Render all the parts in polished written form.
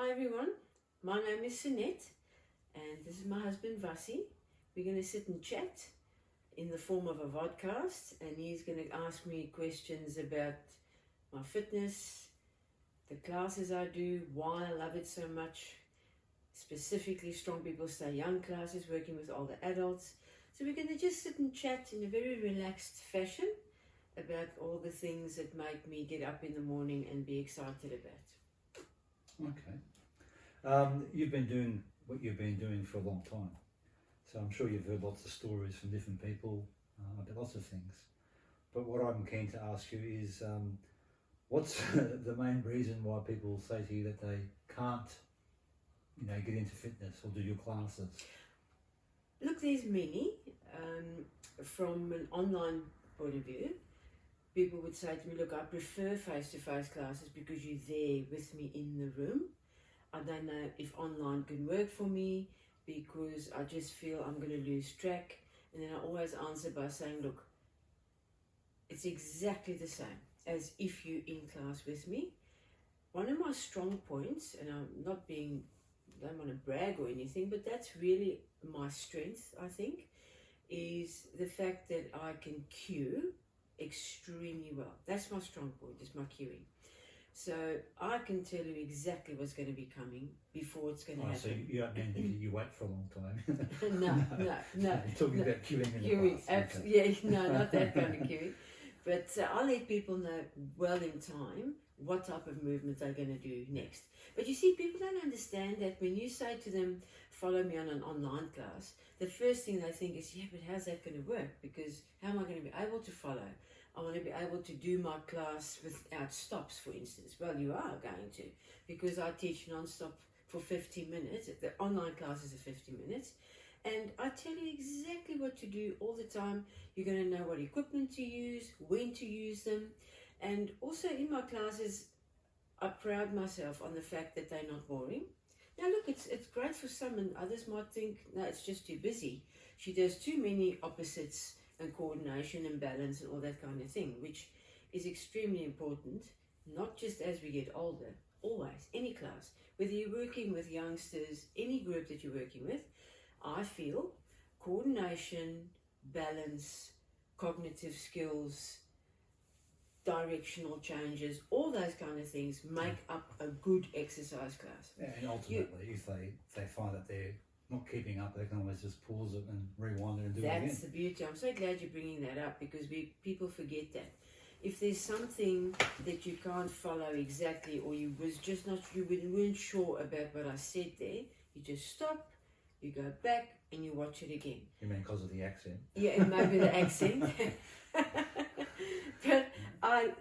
Hi everyone, my name is Sunette and this is my husband Vasi. We're going to sit and chat in the form of a vodcast, and he's going to ask me questions about my fitness, the classes I do, why I love it so much, specifically Strong People Stay Young classes, working with older adults. So we're going to just sit and chat in a very relaxed fashion about all the things that make me get up in the morning and be excited about. Okay. You've been doing what you've been doing for a long time. So I'm sure you've heard lots of stories from different people about lots of things. But what I'm keen to ask you is, what's the main reason why people say to you that they can't, get into fitness or do your classes? Look, there's many. From an online point of view, people would say to me, look, I prefer face-to-face classes because you're there with me in the room. I don't know if online can work for me because I just feel I'm going to lose track. And then I always answer by saying, look, it's exactly the same as if you're in class with me. One of my strong points, and I'm not being, I don't want to brag or anything, but that's really my strength, I think, is the fact that I can cue extremely well. That's my strong point, is my cueing. So I can tell you exactly what's going to be coming before it's going to happen. So you don't mean that you wait for a long time? No. You're talking about queuing in Queuing, the class. yeah, no, not that kind of queuing. But I let people know well in time what type of movement they're going to do next. But you see, people don't understand that when you say to them, follow me on an online class, the first thing they think is, yeah, but how's that going to work? Because how am I going to be able to follow? I want to be able to do my class without stops, for instance. Well, you are going to, because I teach non-stop for 50 minutes. The online classes are 50 minutes. And I tell you exactly what to do all the time. You're going to know what equipment to use, when to use them. And also in my classes, I pride myself on the fact that they're not boring. Now look, it's great for some, and others might think, no, it's just too busy. She does too many opposites and coordination and balance and all that kind of thing, which is extremely important, not just as we get older, always, any class. Whether you're working with youngsters, any group that you're working with, I feel coordination, balance, cognitive skills, directional changes, all those kind of things make up a good exercise class. Yeah, and ultimately, if they find that they're not keeping up, they can always just pause it and rewind it and do it again. That's the beauty. I'm so glad you're bringing that up, because people forget that. If there's something that you can't follow exactly, or you weren't sure about what I said there, you just stop, you go back, and you watch it again. You mean because of the accent? Yeah, maybe the accent. But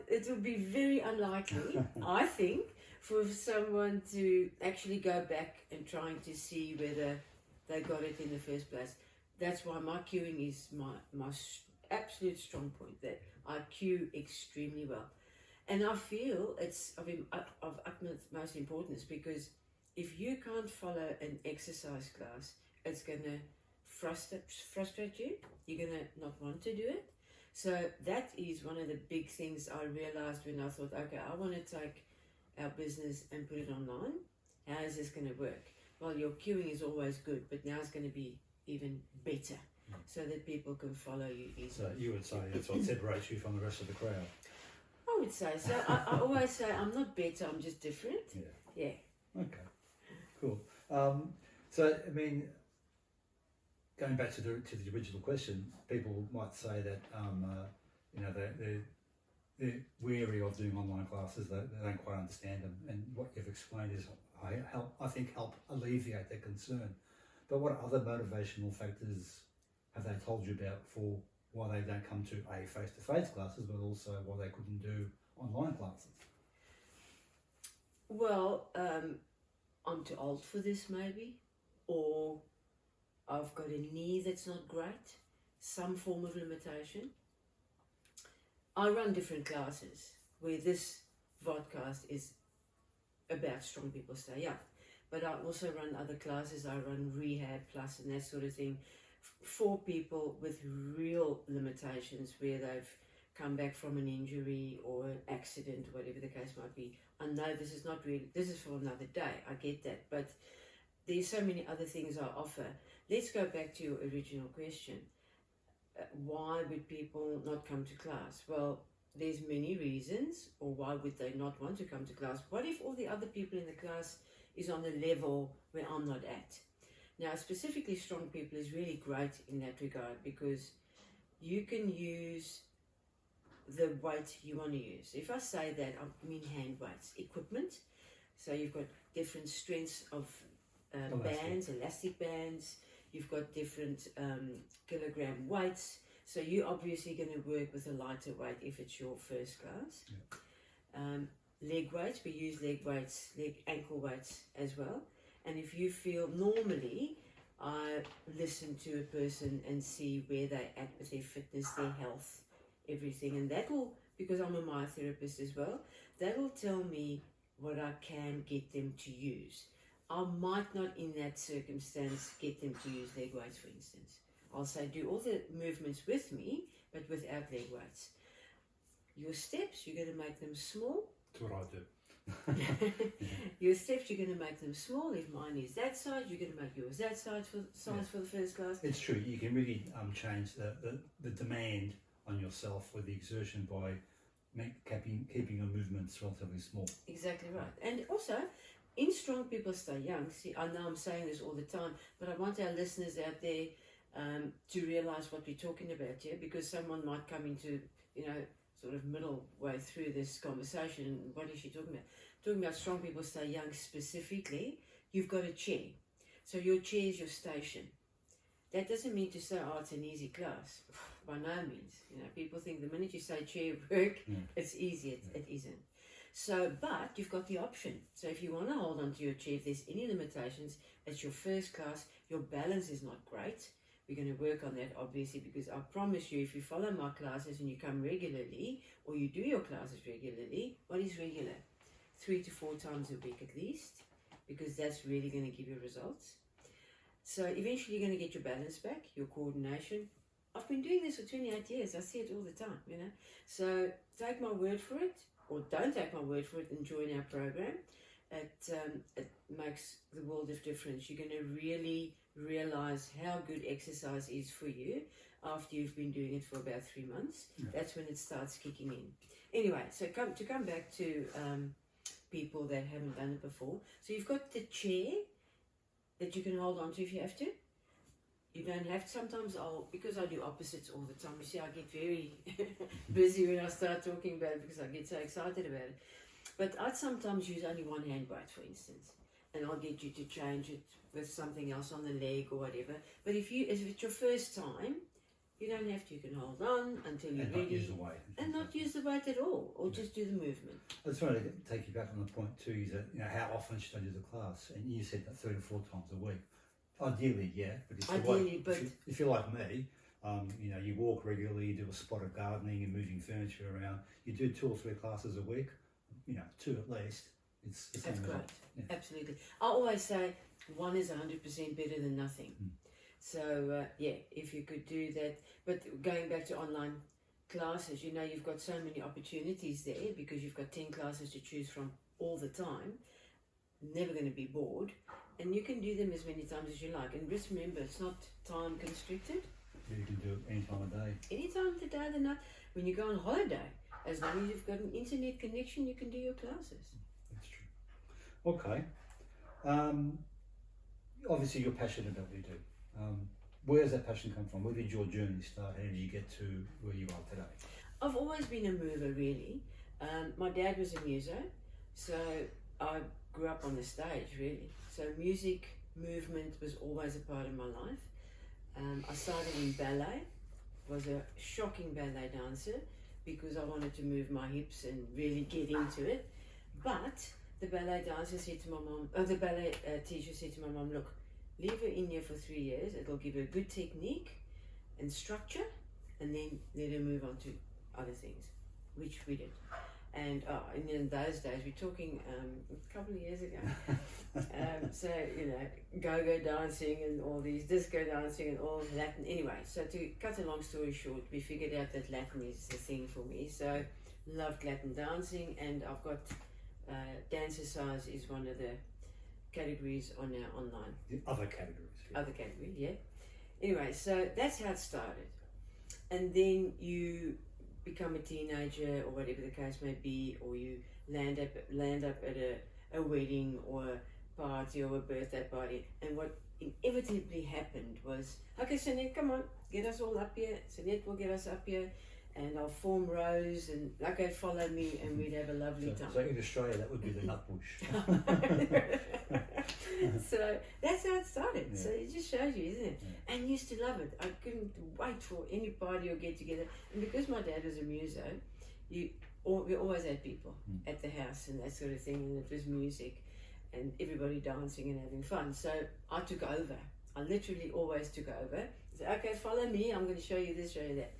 it would be very unlikely, I think, for someone to actually go back and trying to see whether they got it in the first place. That's why my cueing is my absolute strong point, that I cue extremely well. And I feel it's of utmost importance, because if you can't follow an exercise class, it's going to frustrate you. You're going to not want to do it. So that is one of the big things I realized when I thought, okay, I want to take our business and put it online. How is this going to work? Well, your queuing is always good, but now it's going to be even better, so that people can follow you easily. So you would say that's what separates you from the rest of the crowd? I would say so. I always say I'm not better, I'm just different. Yeah. Okay, cool. So, I mean, going back to the original question, people might say that they're wary of doing online classes. They don't quite understand them, and what you've explained is I think help alleviate their concern. But what other motivational factors have they told you about for why they don't come to face-to-face classes, but also why they couldn't do online classes? Well, I'm too old for this, maybe, or I've got a knee that's not great, some form of limitation. I run different classes where this vodcast is about Strong People Stay Young, but I also run other classes. I run Rehab Plus and that sort of thing for people with real limitations, where they've come back from an injury or an accident, whatever the case might be. I know this is for another day, I get that, but there's so many other things I offer. Let's go back to your original question. Why would people not come to class? Well, there's many reasons, or why would they not want to come to class? What if all the other people in the class is on a level where I'm not at? Now, specifically strong people is really great in that regard, because you can use the weight you want to use. If I say that, I mean hand weights, equipment. So you've got different strengths of bands, elastic bands. You've got different kilogram weights. So you're obviously going to work with a lighter weight if it's your first class. Yeah. Leg weights, we use leg weights, ankle weights as well. And if you feel normally, I listen to a person and see where they're at with their fitness, their health, everything. And that will, because I'm a myotherapist as well, that will tell me what I can get them to use. I might not in that circumstance get them to use leg weights, for instance. I'll say do all the movements with me, but without leg weights. Your steps, you're going to make them small. That's what I do. Your steps, you're going to make them small. If mine is that size, you're going to make yours that size for the first class. It's true. You can really change the demand on yourself with the exertion by keeping your movements relatively small. Exactly right. And also, in Strong People Stay Young, see, I know I'm saying this all the time, but I want our listeners out there to realise what we're talking about here, because someone might come into, sort of middle way through this conversation, and what is she talking about? Talking about Strong People Stay Young specifically, you've got a chair. So your chair is your station. That doesn't mean to say, it's an easy class. By no means. People think the minute you say chair work, it's easy. It isn't. So, but you've got the option. So if you want to hold on to your chair, if there's any limitations, it's your first class, your balance is not great. We're going to work on that, obviously, because I promise you, if you follow my classes and you come regularly, or you do your classes regularly, what is regular? 3 to 4 times a week at least, because that's really going to give you results. So eventually you're going to get your balance back, your coordination. I've been doing this for 28 years. I see it all the time, So take my word for it, or don't take my word for it, and join our program. It makes the world of difference. You're going to really realize how good exercise is for you after you've been doing it for about 3 months. Yeah. That's when it starts kicking in. Anyway, so come back to people that haven't done it before. So you've got the chair that you can hold on to if you have to. You don't have to. Sometimes because I do opposites all the time, you see I get very busy when I start talking about it, because I get so excited about it. But I'd sometimes use only one hand weight, for instance, and I'll get you to change it with something else on the leg or whatever. But if it's your first time, you don't have to. You can hold on until you're ready. Not use the weight. And not use the weight at all, or just do the movement. I just wanted to take you back on the point too, is that, how often should I do the class? And you said that 3 to 4 times a week. Ideally, yeah. But if you're like me, you walk regularly, you do a spot of gardening and moving furniture around, you do 2 or 3 classes a week, 2 at least. It's the same That's result. great. Yeah. Absolutely. I always say 1 is 100% better than nothing. So, if you could do that. But going back to online classes, you've got so many opportunities there, because you've got 10 classes to choose from all the time. Never going to be bored. And you can do them as many times as you like. And just remember, it's not time constricted. You can do it any time of day. Any time of the day, the night. When you go on holiday, as long as you've got an internet connection, you can do your classes. That's true. Okay. Obviously, you're passionate about what you do. Where does that passion come from? Where did your journey start? How did you get to where you are today? I've always been a mover, really. My dad was a muso, so I grew up on the stage, really. So music, movement was always a part of my life. I started in ballet, was a shocking ballet dancer, because I wanted to move my hips and really get into it. But the ballet dancer said to my mom, the ballet teacher said to my mom, look, leave her in here for 3 years. It'll give her good technique and structure, and then let her move on to other things, which we did. And in those days, we're talking a couple of years ago. So, go-go dancing and all these disco dancing and all Latin. Anyway, so to cut a long story short, we figured out that Latin is the thing for me. So, loved Latin dancing, and I've got SPSY is one of the categories on our online. The other categories. Yeah. Other category, yeah. Anyway, so that's how it started. And then you become a teenager or whatever the case may be, or you land up at a wedding or a party or a birthday party, and what inevitably happened was, okay, Sanette, come on, get us all up here. Sanette will get us up here, and I'll form rows, and okay, follow me, and we'd have a lovely time. So in Australia, that would be the nut bush. So that's how it started. Yeah. So it just shows you, isn't it? Yeah. And used to love it. I couldn't wait for any party or get together. And because my dad was a muso, we always had people at the house and that sort of thing, and it was music and everybody dancing and having fun. So I took over. I literally always took over. Said, okay, follow me. I'm going to show you this, show you that.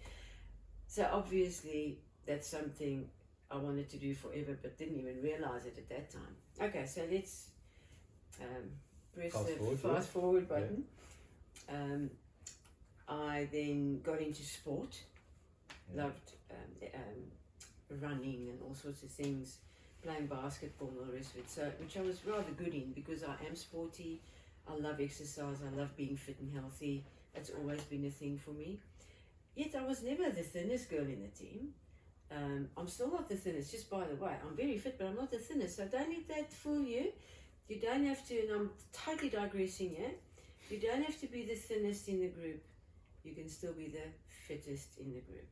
So obviously that's something I wanted to do forever, but didn't even realize it at that time. Okay, so let's press the fast forward button. Yeah. I then got into sport, loved running and all sorts of things, playing basketball and all the rest of it, so, which I was rather good in because I am sporty, I love exercise, I love being fit and healthy. That's always been a thing for me. Yet I was never the thinnest girl in the team. I'm still not the thinnest, just by the way. I'm very fit, but I'm not the thinnest, so don't let that fool you. You don't have to, and I'm totally digressing here, you don't have to be the thinnest in the group. You can still be the fittest in the group.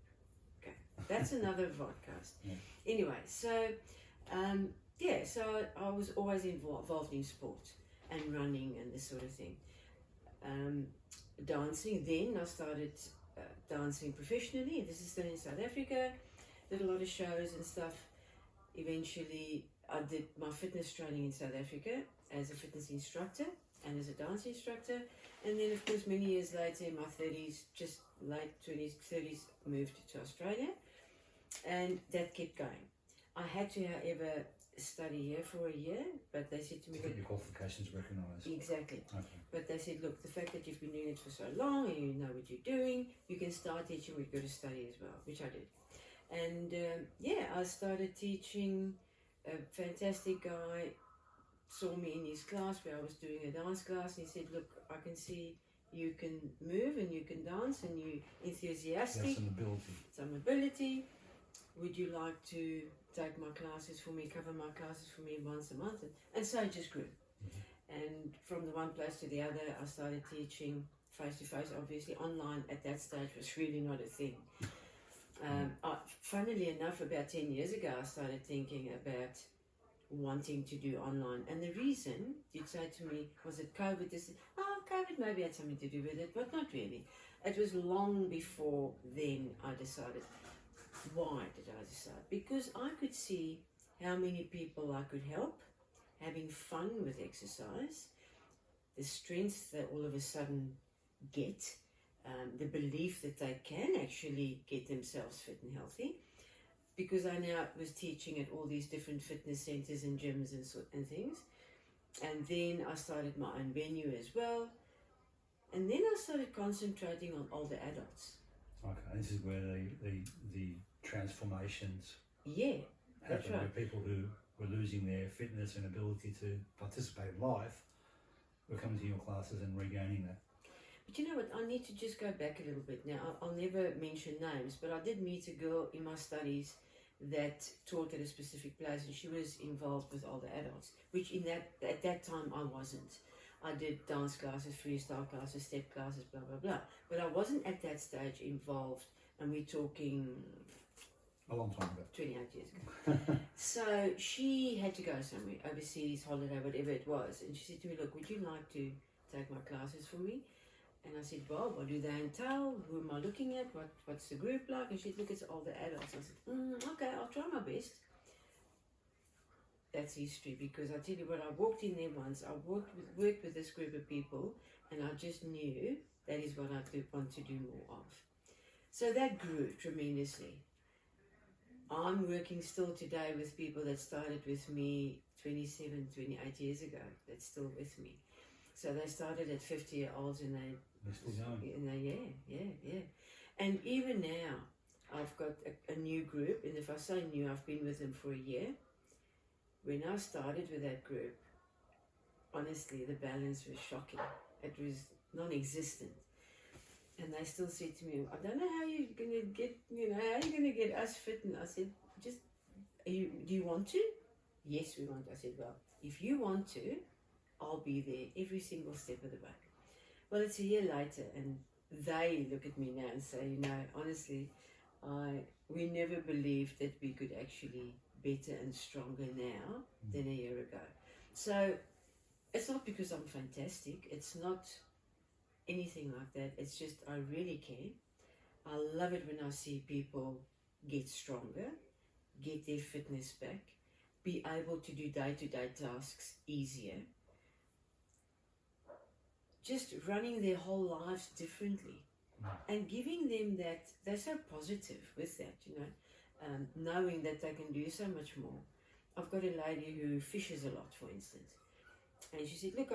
Okay, that's another Vodcast. Yeah. Anyway, so, so I was always involved in sport and running and this sort of thing. Dancing, then I started dancing professionally. This is still in South Africa. Did a lot of shows and stuff. Eventually, I did my fitness training in South Africa as a fitness instructor and as a dance instructor. And then, of course, many years later, in my 30s, just late 20s, 30s, moved to Australia. And that kept going. I had to, however, study here for a year, but they said to me... To get your qualifications recognised. Exactly. Okay. But they said, look, the fact that you've been doing it for so long and you know what you're doing, you can start teaching, we've got to study as well, which I did. And I started teaching. A fantastic guy saw me in his class where I was doing a dance class, and he said, look, I can see you can move and you can dance and you're enthusiastic. That's an ability. Some ability. Would you like to take my classes for me, cover my classes for me once a month? And so it just grew. Mm-hmm. And from the one place to the other, I started teaching face-to-face. Obviously, online at that stage was really not a thing. Funnily enough, about 10 years ago, I started thinking about wanting to do online. And the reason, you'd say to me, was it COVID? COVID maybe had something to do with it, but not really. It was long before then I decided. Why did I decide? Because I could see how many people I could help, having fun with exercise, the strength they all of a sudden get, the belief that they can actually get themselves fit and healthy, because I now was teaching at all these different fitness centers and gyms and things. And then I started my own venue as well. And then I started concentrating on older adults. Okay, this is where the transformations happen, right. Where people who were losing their fitness and ability to participate in life were coming to your classes and regaining that. But you know what, I need to just go back a little bit now. I'll never mention names, but I did meet a girl in my studies that taught at a specific place, and she was involved with older adults, which at that time I wasn't. I did dance classes, freestyle classes, step classes, blah, blah, blah. But I wasn't at that stage involved, and we're talking... A long time ago. 28 years ago. So she had to go somewhere, overseas, holiday, whatever it was. And she said to me, look, would you like to take my classes for me? And I said, well, what do they entail? Who am I looking at? What's the group like? And she said, look, it's older adults. I said, okay, I'll try my best. That's history, because I tell you what, I walked in there once, I worked with this group of people, and I just knew that is what I want to do more of. So that grew tremendously. I'm working still today with people that started with me 27, 28 years ago. That's still with me. So they started at 50-year-olds and They're still going. yeah. And even now, I've got a new group, and if I say new, I've been with them for a year. When I started with that group, honestly, the balance was shocking. It was non-existent. And they still said to me, I don't know how you're going to get, how are you going to get us fit? And I said, do you want to? Yes, we want. I said, well, if you want to, I'll be there every single step of the way. Well, it's a year later, and they look at me now and say, honestly, we never believed that we could actually better and stronger now than a year ago. So it's not because I'm fantastic. It's not anything like that. It's just I really care. I love it when I see people get stronger, get their fitness back, be able to do day-to-day tasks easier, just running their whole lives differently, and giving them that. They're so positive with that, knowing that they can do so much more. I've got a lady who fishes a lot, for instance, and she said, look,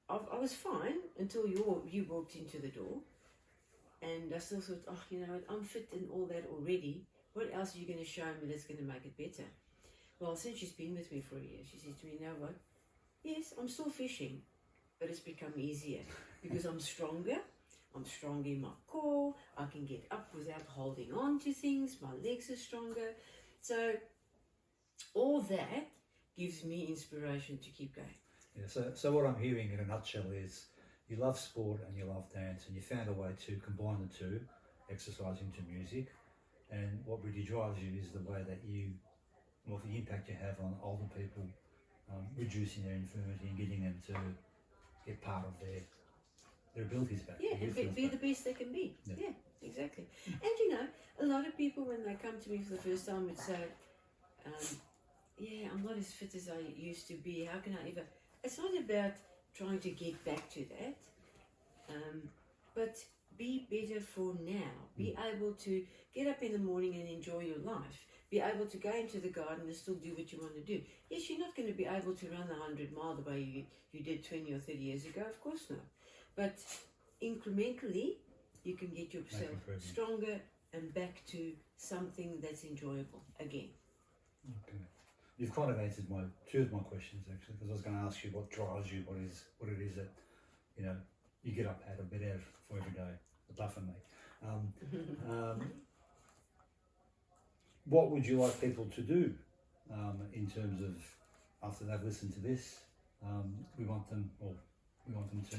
I was fine until you walked into the door, and I still thought, I'm fit and all that already. What else are you going to show me that's going to make it better? Well, since she's been with me for a year, she said to me, you know what? Yes, I'm still fishing, but it's become easier because I'm stronger. I'm strong in my core. I can get up without holding on to things. My legs are stronger. So all that gives me inspiration to keep going. Yeah, so what I'm hearing in a nutshell is you love sport and you love dance, and you found a way to combine the two, exercising to music. And what really drives you is the way that the impact you have on older people, reducing their infirmity and getting them to get part of their abilities back. Yeah, and be the best they can be. Yeah, exactly. And a lot of people when they come to me for the first time would say, I'm not as fit as I used to be. How can I ever? It's not about trying to get back to that, but be better for now. Be able to get up in the morning and enjoy your life. Be able to go into the garden and still do what you want to do. Yes, you're not going to be able to run 100 mile the way you did 20 or 30 years ago, of course not. But incrementally, you can get yourself stronger and back to something that's enjoyable again. Okay. You've kind of answered two of my questions actually, because I was going to ask you what drives you, what it is that you get up out of bed out for every day. Apart from me, what would you like people to do in terms of after they've listened to this? We want them to.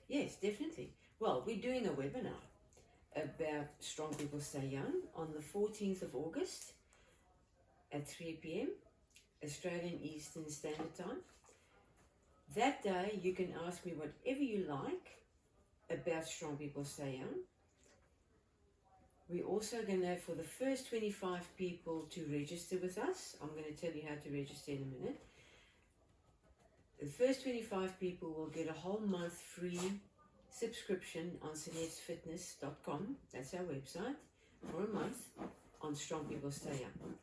Yes, definitely. Well, we're doing a webinar about Strong People Stay Young on the 14th of August at 3 p.m. Australian Eastern Standard Time. That day you can ask me whatever you like about Strong People Stay Young. We're also going to, for the first 25 people to register with us, I'm going to tell you how to register in a minute. The first 25 people will get a whole month free subscription on sanetsfitness.com. That's our website, for a month on Strong People Stay Young.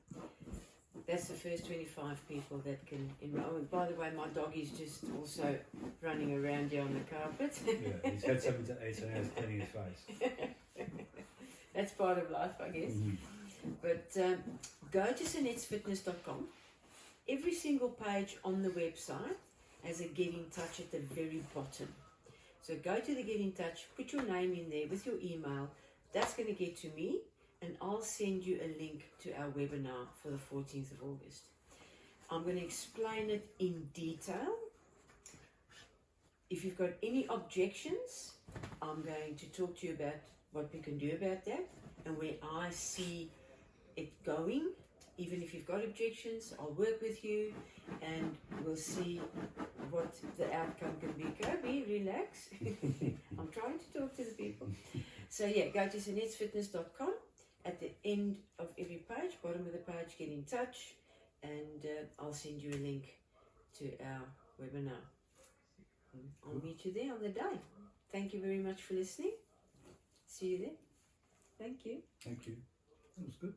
That's the first 25 people that can enroll. And by the way, my dog is just also running around here on the carpet. Yeah, he's got something to eat, so now he's cleaning his face. That's part of life, I guess. Mm-hmm. But go to sanetsfitness.com. Every single page on the website has a Get in Touch at the very bottom. So go to the Get in Touch, put your name in there with your email. That's going to get to me, and I'll send you a link to our webinar for the 14th of August. I'm going to explain it in detail. If you've got any objections, I'm going to talk to you about what we can do about that and where I see it going. Even if you've got objections, I'll work with you and we'll see what the outcome can be. Kobe, relax. I'm trying to talk to the people. So yeah, go to sanetsfitness.com. At the end of every page, bottom of the page, get in touch, and I'll send you a link to our webinar. I'll meet you there on the day. Thank you very much for listening. See you there. Thank you. Thank you. That was good.